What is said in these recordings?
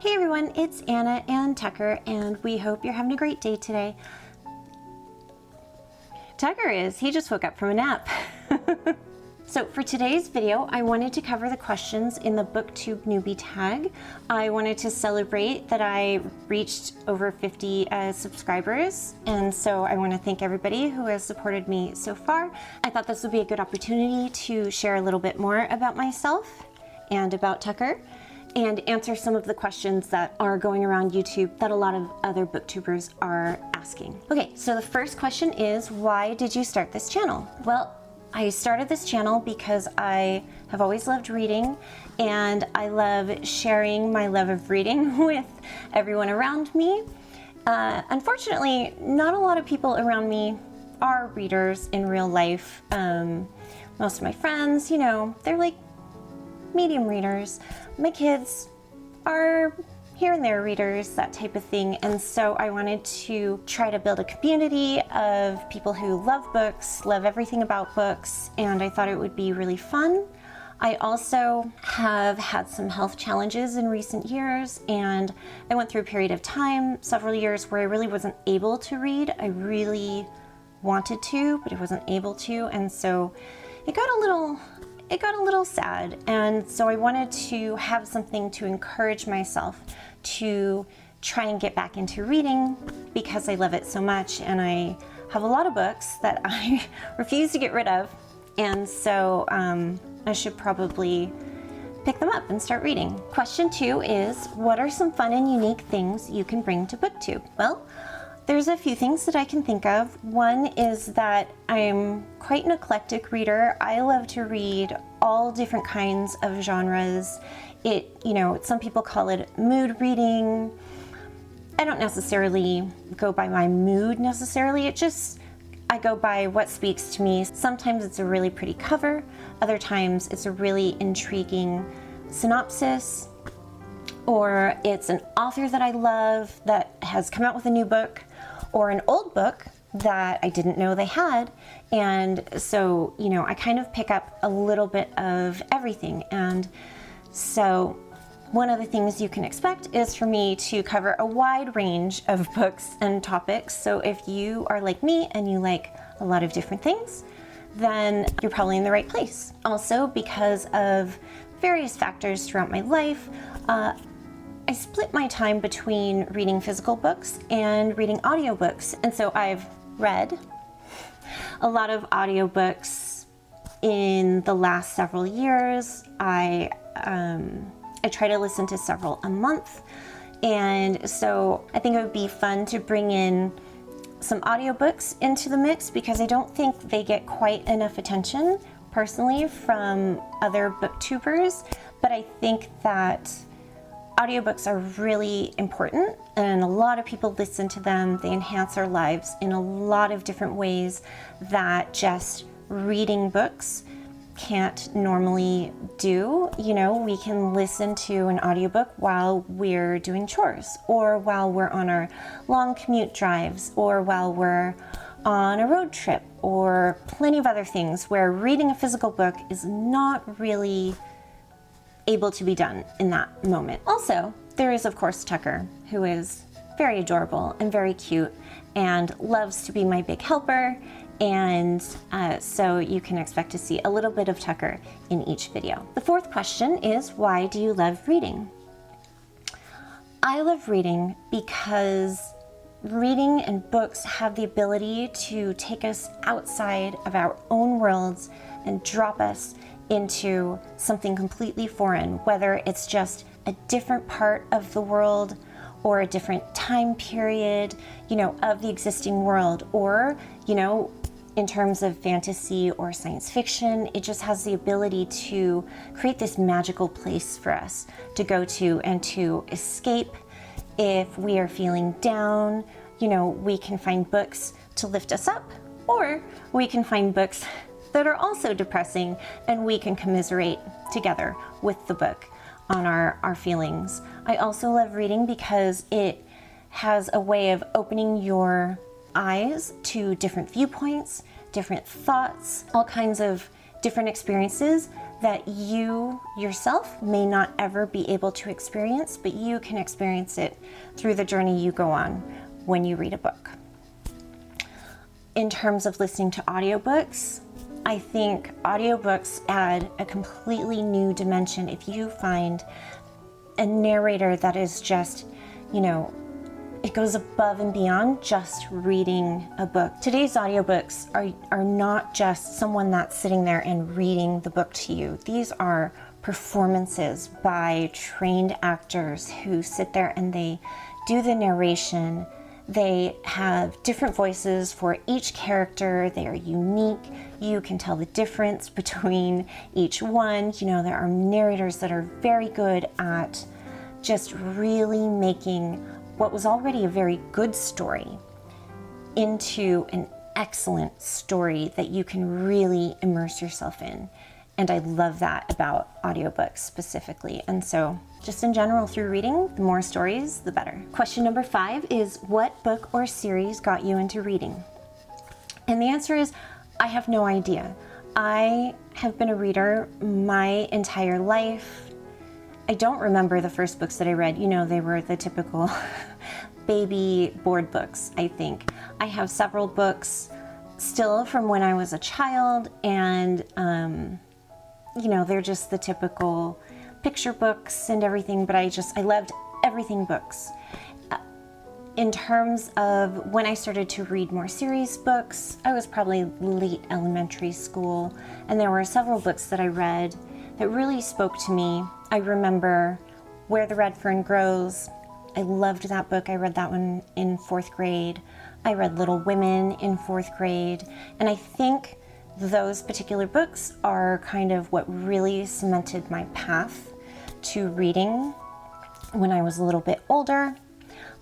Hey everyone, it's Anna and Tucker, and we hope you're having a great day today. Tucker is. He just woke up from a nap. So for today's video, I wanted to cover the questions in the Booktube Newbie tag. I wanted to celebrate that I reached over 50 subscribers, and so I want to thank everybody who has supported me so far. I thought this would be a good opportunity to share a little bit more about myself and about Tucker, and answer some of the questions that are going around YouTube that a lot of other booktubers are asking. Okay, so the first question is, why did you start this channel? Well, I started this channel because I have always loved reading, and I love sharing my love of reading with everyone around me. Unfortunately, not a lot of people around me are readers in real life. Most of my friends, you know, they're like medium readers. My kids are here and there readers, that type of thing. And so I wanted to try to build a community of people who love books, love everything about books, and I thought it would be really fun. I also have had some health challenges in recent years, and I went through a period of time, several years, where I really wasn't able to read. I really wanted to, but I wasn't able to, and so it got a little sad, and so I wanted to have something to encourage myself to try and get back into reading because I love it so much, and I have a lot of books that I refuse to get rid of, and so I should probably pick them up and start reading. Question 2 is, what are some fun and unique things you can bring to Booktube? Well, there's a few things that I can think of. One is that I'm quite an eclectic reader. I love to read all different kinds of genres. Some people call it mood reading. I don't necessarily go by my mood necessarily. I go by what speaks to me. Sometimes it's a really pretty cover. Other times it's a really intriguing synopsis, or it's an author that I love that has come out with a new book, or an old book that I didn't know they had. And so, I kind of pick up a little bit of everything. And so one of the things you can expect is for me to cover a wide range of books and topics. So if you are like me and you like a lot of different things, then you're probably in the right place. Also, because of various factors throughout my life, I split my time between reading physical books and reading audiobooks. And so I've read a lot of audiobooks in the last several years. I try to listen to several a month. And so I think it would be fun to bring in some audiobooks into the mix because I don't think they get quite enough attention personally from other booktubers. But I think that audiobooks are really important, and a lot of people listen to them. They enhance our lives in a lot of different ways that just reading books can't normally do. We can listen to an audiobook while we're doing chores, or while we're on our long commute drives, or while we're on a road trip, or plenty of other things where reading a physical book is not really able to be done in that moment. Also, there is of course Tucker, who is very adorable and very cute and loves to be my big helper, and so you can expect to see a little bit of Tucker in each video. The fourth question is, why do you love reading? I love reading because reading and books have the ability to take us outside of our own worlds and drop us into something completely foreign, whether it's just a different part of the world or a different time period, of the existing world, or, in terms of fantasy or science fiction. It just has the ability to create this magical place for us to go to and to escape. If we are feeling down, we can find books to lift us up, or we can find books that are also depressing, and we can commiserate together with the book on our feelings. I also love reading because it has a way of opening your eyes to different viewpoints, different thoughts, all kinds of different experiences that you yourself may not ever be able to experience, but you can experience it through the journey you go on when you read a book. In terms of listening to audiobooks, I think audiobooks add a completely new dimension if you find a narrator that is just, it goes above and beyond just reading a book. Today's audiobooks are not just someone that's sitting there and reading the book to you. These are performances by trained actors who sit there and they do the narration. They have different voices for each character. They are unique. You can tell the difference between each one. There are narrators that are very good at just really making what was already a very good story into an excellent story that you can really immerse yourself in. And I love that about audiobooks specifically. And so just in general, through reading, the more stories, the better. Question number 5 is, what book or series got you into reading? And the answer is, I have no idea. I have been a reader my entire life. I don't remember the first books that I read. They were the typical baby board books, I think. I have several books still from when I was a child, and they're just the typical picture books and everything, but I loved everything books. In terms of when I started to read more serious books, I was probably late elementary school, and there were several books that I read that really spoke to me. I remember Where the Red Fern Grows. I loved that book. I read that one in 4th grade. I read Little Women in 4th grade, and I think those particular books are kind of what really cemented my path to reading. When I was a little bit older,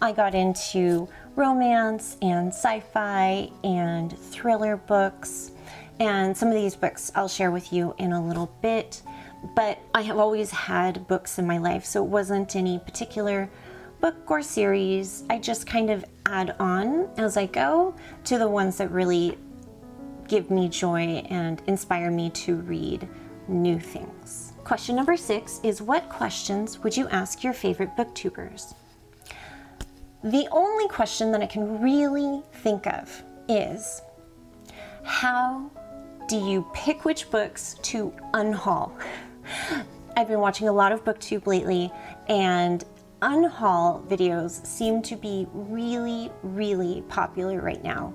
I got into romance and sci-fi and thriller books, and some of these books I'll share with you in a little bit, but I have always had books in my life, so it wasn't any particular book or series. I just kind of add on as I go to the ones that really give me joy and inspire me to read new things. Question number 6 is, what questions would you ask your favorite booktubers? The only question that I can really think of is, how do you pick which books to unhaul? I've been watching a lot of Booktube lately, and unhaul videos seem to be really, really popular right now.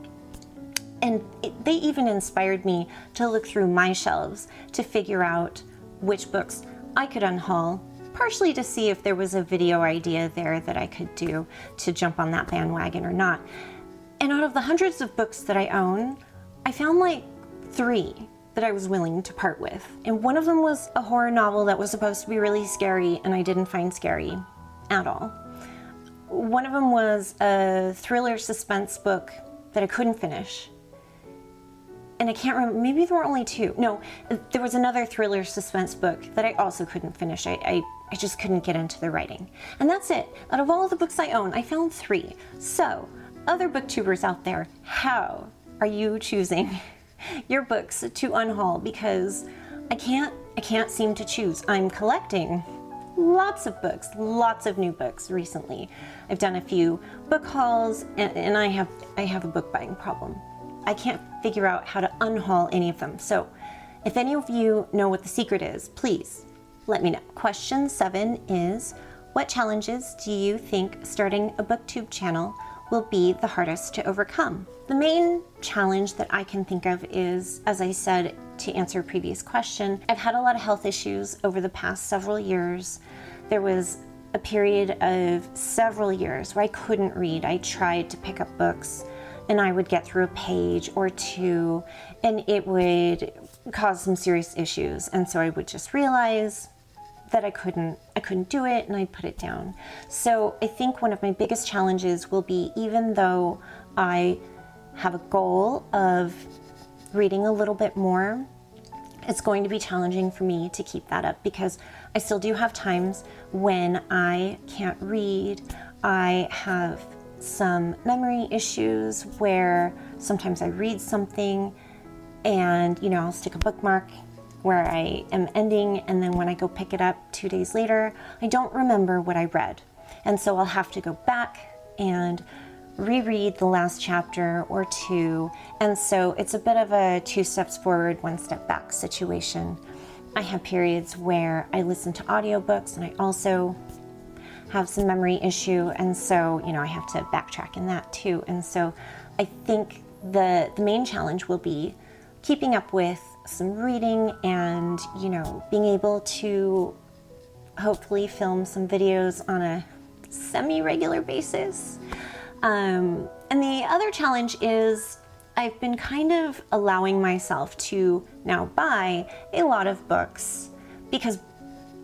And they even inspired me to look through my shelves to figure out which books I could unhaul, partially to see if there was a video idea there that I could do to jump on that bandwagon or not. And out of the hundreds of books that I own, I found like 3 that I was willing to part with. And one of them was a horror novel that was supposed to be really scary, and I didn't find scary at all. One of them was a thriller suspense book that I couldn't finish. And I can't remember, maybe there were only 2. No, there was another thriller suspense book that I also couldn't finish. I just couldn't get into the writing. And that's it. Out of all of the books I own, I found 3. So, other booktubers out there, how are you choosing your books to unhaul? Because I can't seem to choose. I'm collecting lots of books, lots of new books recently. I've done a few book hauls, and I have a book buying problem. I can't figure out how to unhaul any of them. So if any of you know what the secret is, please let me know. Question 7 is, what challenges do you think starting a Booktube channel will be the hardest to overcome? The main challenge that I can think of is, as I said to answer a previous question, I've had a lot of health issues over the past several years. There was a period of several years where I couldn't read. I tried to pick up books, and I would get through a page or 2, and it would cause some serious issues. And so I would just realize that I couldn't do it, and I'd put it down. So I think one of my biggest challenges will be, even though I have a goal of reading a little bit more, it's going to be challenging for me to keep that up, because I still do have times when I can't read. I have some memory issues where sometimes I read something and, I'll stick a bookmark where I am ending, and then when I go pick it up 2 days later, I don't remember what I read. And so I'll have to go back and reread the last chapter or two. And so it's a bit of a 2 steps forward, 1 step back situation. I have periods where I listen to audiobooks, and I also have some memory issue, and so I have to backtrack in that too. And so I think the main challenge will be keeping up with some reading and being able to hopefully film some videos on a semi-regular basis. And the other challenge is I've been kind of allowing myself to now buy a lot of books because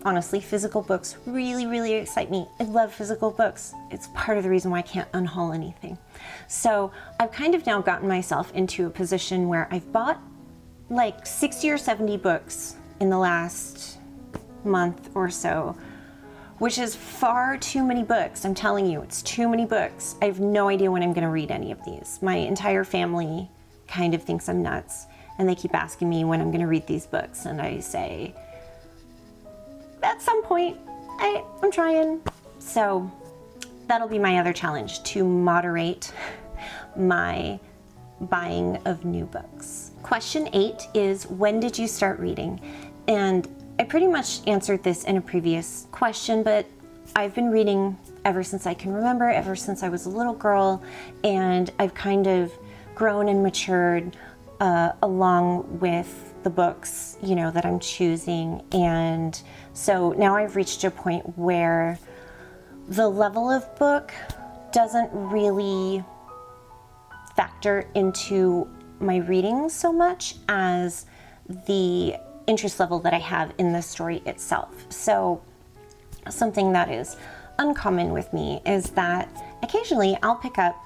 honestly, physical books really, really excite me. I love physical books. It's part of the reason why I can't unhaul anything. So I've kind of now gotten myself into a position where I've bought like 60 or 70 books in the last month or so, which is far too many books. I'm telling you, it's too many books. I have no idea when I'm going to read any of these. My entire family kind of thinks I'm nuts, and they keep asking me when I'm going to read these books, and I say, at some point, I'm trying. So that'll be my other challenge, to moderate my buying of new books. Question 8 is, when did you start reading? And I pretty much answered this in a previous question, but I've been reading ever since I can remember, ever since I was a little girl, and I've kind of grown and matured along with the books, that I'm choosing. And so now I've reached a point where the level of book doesn't really factor into my reading so much as the interest level that I have in the story itself. So something that is uncommon with me is that occasionally I'll pick up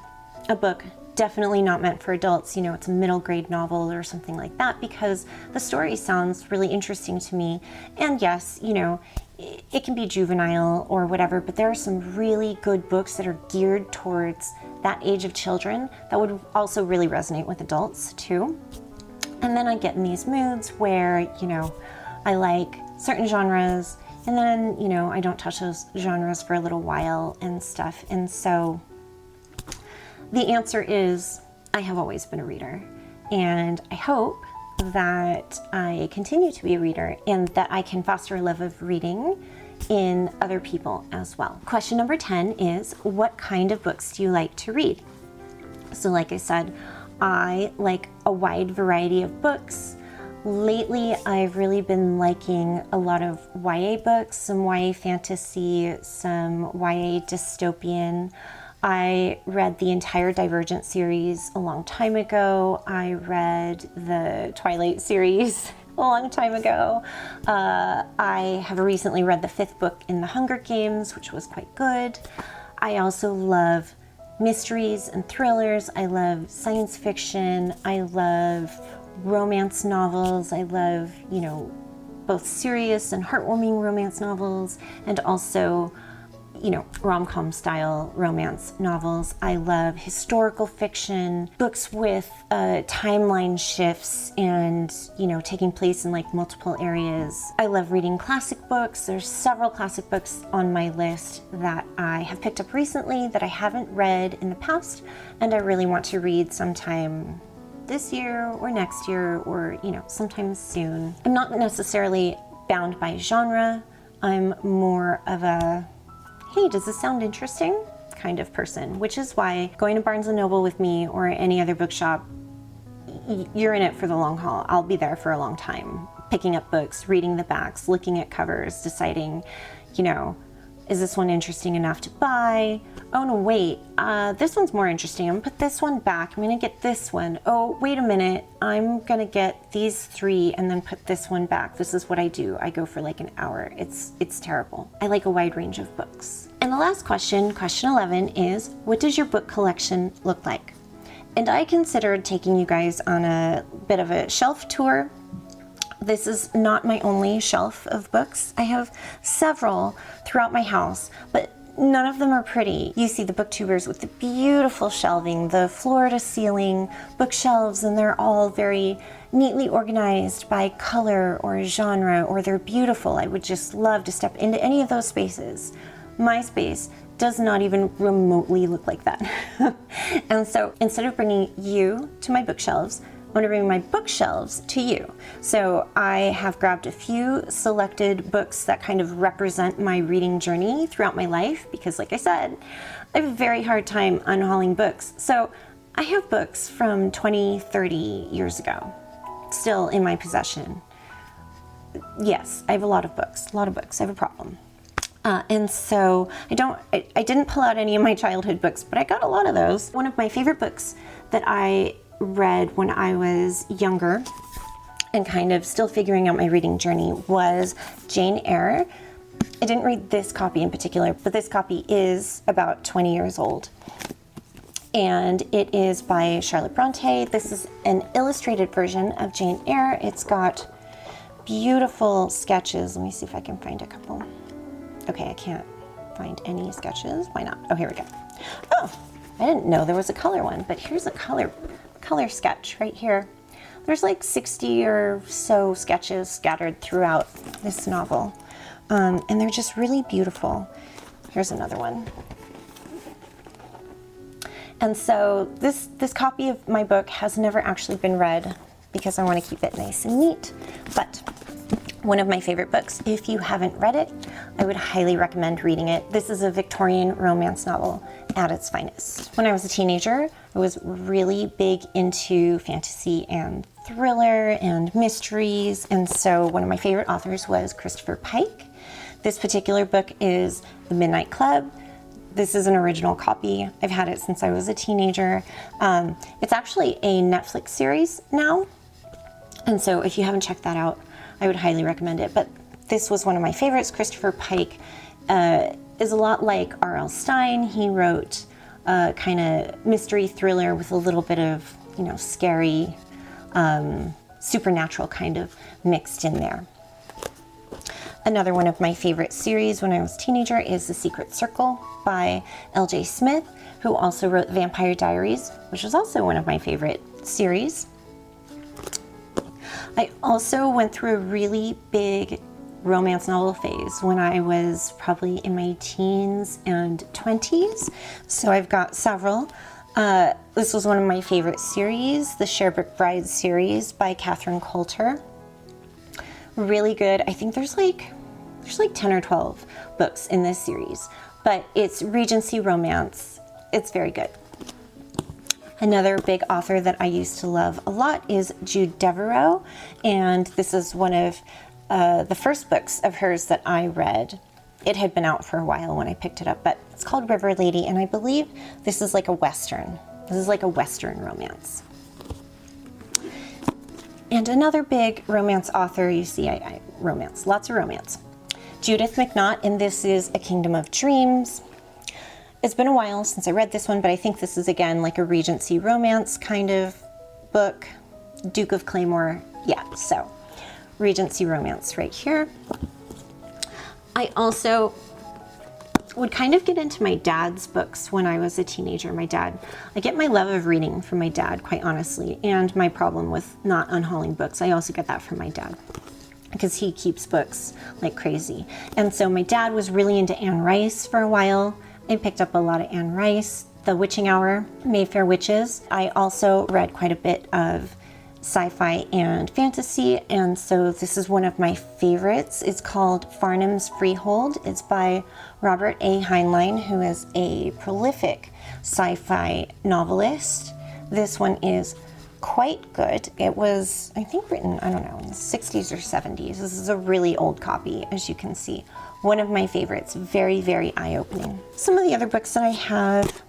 a book definitely not meant for adults, it's a middle grade novel or something like that, because the story sounds really interesting to me. And yes, it can be juvenile or whatever, but there are some really good books that are geared towards that age of children that would also really resonate with adults too. And then I get in these moods where, I like certain genres, and then, I don't touch those genres for a little while and stuff. And so the answer is, I have always been a reader, and I hope that I continue to be a reader and that I can foster a love of reading in other people as well. Question number 10 is, what kind of books do you like to read? So like I said, I like a wide variety of books. Lately, I've really been liking a lot of YA books, some YA fantasy, some YA dystopian. I read the entire Divergent series a long time ago. I read the Twilight series a long time ago. I have recently read the 5th book in the Hunger Games, which was quite good. I also love mysteries and thrillers. I love science fiction. I love romance novels. I love, both serious and heartwarming romance novels, and also rom-com style romance novels. I love historical fiction, books with timeline shifts and, taking place in like multiple areas. I love reading classic books. There's several classic books on my list that I have picked up recently that I haven't read in the past, and I really want to read sometime this year or next year or, sometime soon. I'm not necessarily bound by genre. I'm more of a, hey, does this sound interesting kind of person, which is why going to Barnes & Noble with me or any other bookshop, you're in it for the long haul. I'll be there for a long time, picking up books, reading the backs, looking at covers, deciding, is this one interesting enough to buy? Oh no, wait, this one's more interesting. I'm gonna put this one back. I'm gonna get this one. Oh, wait a minute. I'm gonna get these 3 and then put this one back. This is what I do. I go for like an hour. It's terrible. I like a wide range of books. And the last question, question 11, is, what does your book collection look like? And I considered taking you guys on a bit of a shelf tour. This is not my only shelf of books. I have several throughout my house, but none of them are pretty. You see the booktubers with the beautiful shelving, the floor to ceiling bookshelves, and they're all very neatly organized by color or genre, or they're beautiful. I would just love to step into any of those spaces. My space does not even remotely look like that. And so instead of bringing you to my bookshelves, I want to bring my bookshelves to you. So I have grabbed a few selected books that kind of represent my reading journey throughout my life, because like I said, I have a very hard time unhauling books. So I have books from 20, 30 years ago still in my possession. Yes, I have a lot of books, I have a problem. And so I didn't pull out any of my childhood books, but I got a lot of those. One of my favorite books that I read when I was younger and kind of still figuring out my reading journey was Jane Eyre. I didn't read this copy in particular, but this copy is about 20 years old. And it is by Charlotte Bronte. This is an illustrated version of Jane Eyre. It's got beautiful sketches. Let me see if I can find a couple. Okay, I can't find any sketches. Why not? Oh, here we go. Oh, I didn't know there was a color one, but here's a color sketch right here. There's like 60 or so sketches scattered throughout this novel, and they're just really beautiful. Here's another one. And so this copy of my book has never actually been read because I want to keep it nice and neat, but one of my favorite books. If you haven't read it, I would highly recommend reading it. This is a Victorian romance novel at its finest. When I was a teenager, I was really big into fantasy and thriller and mysteries, and so one of my favorite authors was Christopher Pike. This particular book is The Midnight Club. This is an original copy. I've had it since I was a teenager. It's actually a Netflix series now, and so if you haven't checked that out, I would highly recommend it. But this was one of my favorites. Christopher Pike is a lot like R.L. Stine. He wrote a kind of mystery thriller with a little bit of, scary, supernatural kind of mixed in there. Another one of my favorite series when I was a teenager is The Secret Circle by L.J. Smith, who also wrote Vampire Diaries, which was also one of my favorite series. I also went through a really big romance novel phase when I was probably in my teens and 20s. So I've got several. This was one of my favorite series, the Sherbrooke Bride series by Catherine Coulter. Really good. I think there's like 10 or 12 books in this series, but it's Regency romance. It's very good. Another big author that I used to love a lot is Jude Deveraux, and this is one of the first books of hers that I read. It had been out for a while when I picked it up, but it's called River Lady, and I believe this is like a Western. This is like a Western romance. And another big romance author, you see, romance, lots of romance. Judith McNaught, and this is A Kingdom of Dreams. It's been a while since I read this one, but I think this is again like a Regency romance kind of book. Duke of Claymore, yeah, so Regency romance right here. I also would kind of get into my dad's books when I was a teenager. I get my love of reading from my dad, quite honestly, and my problem with not unhauling books, I also get that from my dad, because he keeps books like crazy. And so my dad was really into Anne Rice for a while. I picked up a lot of Anne Rice, The Witching Hour, Mayfair Witches. I also read quite a bit of sci-fi and fantasy, and so this is one of my favorites. It's called Farnham's Freehold. It's by Robert A. Heinlein, who is a prolific sci-fi novelist. This one is quite good. It was, I think, written, I don't know, in the 60s or 70s. This is a really old copy, as you can see. One of my favorites, very, very eye-opening. Some of the other books that I have,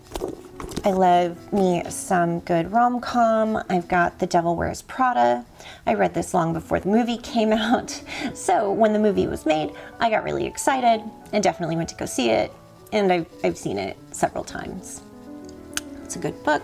I love me some good rom-com. I've got The Devil Wears Prada. I read this long before the movie came out. So when the movie was made, I got really excited and definitely went to go see it. And I've seen it several times. It's a good book.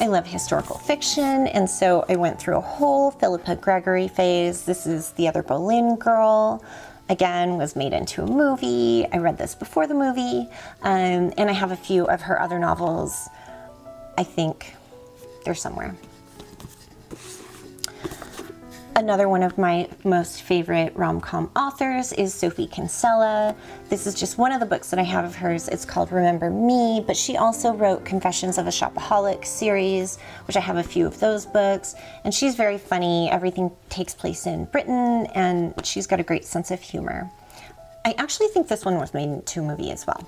I love historical fiction, and so I went through a whole Philippa Gregory phase. This is The Other Boleyn Girl. Again, was made into a movie. I read this before the movie, and I have a few of her other novels. I think they're somewhere. Another one of my most favorite rom-com authors is Sophie Kinsella. This is just one of the books that I have of hers. It's called Remember Me, but she also wrote Confessions of a Shopaholic series, which I have a few of those books. And she's very funny. Everything takes place in Britain, and she's got a great sense of humor. I actually think this one was made into a movie as well.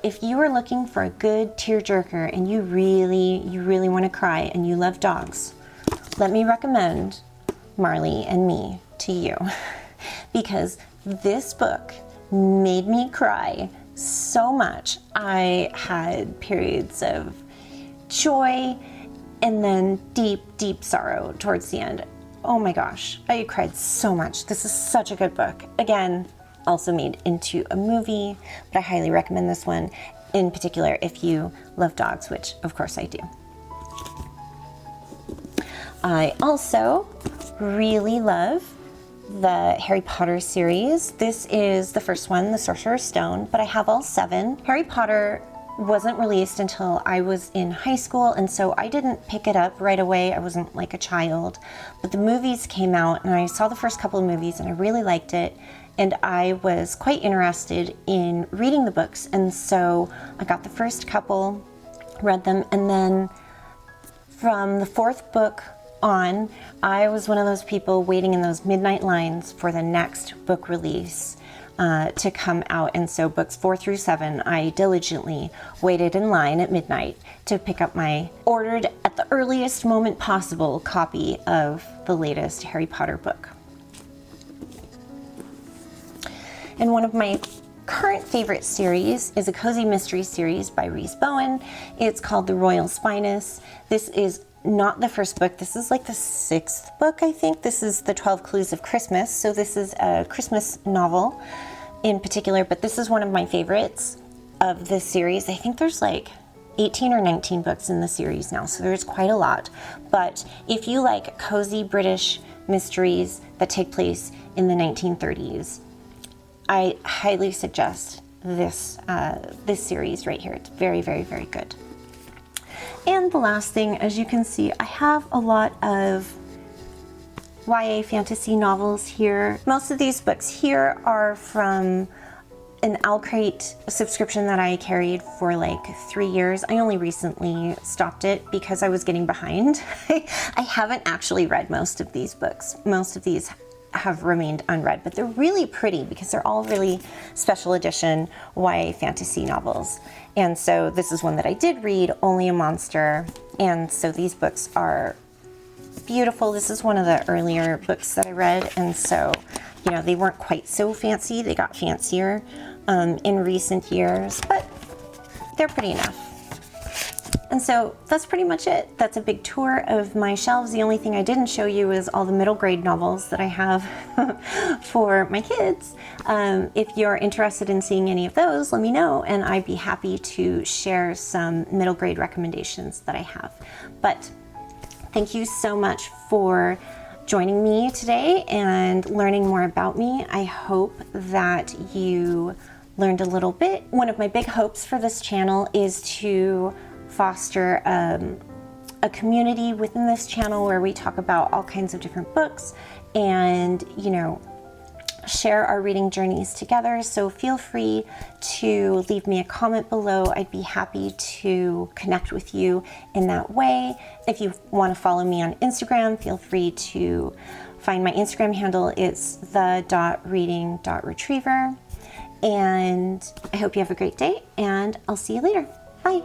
If you are looking for a good tearjerker and you really want to cry and you love dogs, let me recommend Marley and Me to you, because this book made me cry so much. I had periods of joy and then deep sorrow towards the end. Oh my gosh, I cried so much. This is such a good book. Again, also made into a movie, but I highly recommend this one, in particular if you love dogs, which of course I do. I also really love the Harry Potter series. This is the first one, The Sorcerer's Stone, but I have all 7. Harry Potter wasn't released until I was in high school, and so I didn't pick it up right away. I wasn't like a child, but the movies came out and I saw the first couple of movies and I really liked it, and I was quite interested in reading the books, and so I got the first couple, read them, and then from the 4th book on, I was one of those people waiting in those midnight lines for the next book release to come out. And so books 4 through 7, I diligently waited in line at midnight to pick up my ordered at the earliest moment possible copy of the latest Harry Potter book. And one of my current favorite series is a cozy mystery series by Rhys Bowen. It's called The Royal Spinus. This is not the first book. This is like the 6th book, I think. This is The 12 Clues of Christmas. So this is a Christmas novel in particular, but this is one of my favorites of this series. I think there's like 18 or 19 books in the series now, so there's quite a lot. But if you like cozy British mysteries that take place in the 1930s, I highly suggest this series right here. It's very good. And the last thing, as you can see, I have a lot of YA fantasy novels here. Most of these books here are from an Owlcrate subscription that I carried for like 3 years. I only recently stopped it because I was getting behind. I haven't actually read most of these books. Most of these have remained unread, but they're really pretty because they're all really special edition YA fantasy novels. And so this is one that I did read, Only a Monster, and so these books are beautiful. This is one of the earlier books that I read, and so, you know, they weren't quite so fancy. They got fancier in recent years, but they're pretty enough. And so that's pretty much it. That's a big tour of my shelves. The only thing I didn't show you is all the middle grade novels that I have for my kids. If you're interested in seeing any of those, let me know, and I'd be happy to share some middle grade recommendations that I have. But thank you so much for joining me today and learning more about me. I hope that you learned a little bit. One of my big hopes for this channel is to foster a community within this channel where we talk about all kinds of different books and, you know, share our reading journeys together. So feel free to leave me a comment below. I'd be happy to connect with you in that way. If you want to follow me on Instagram, feel free to find my Instagram handle. It's the.reading.retriever. And I hope you have a great day, and I'll see you later. Bye.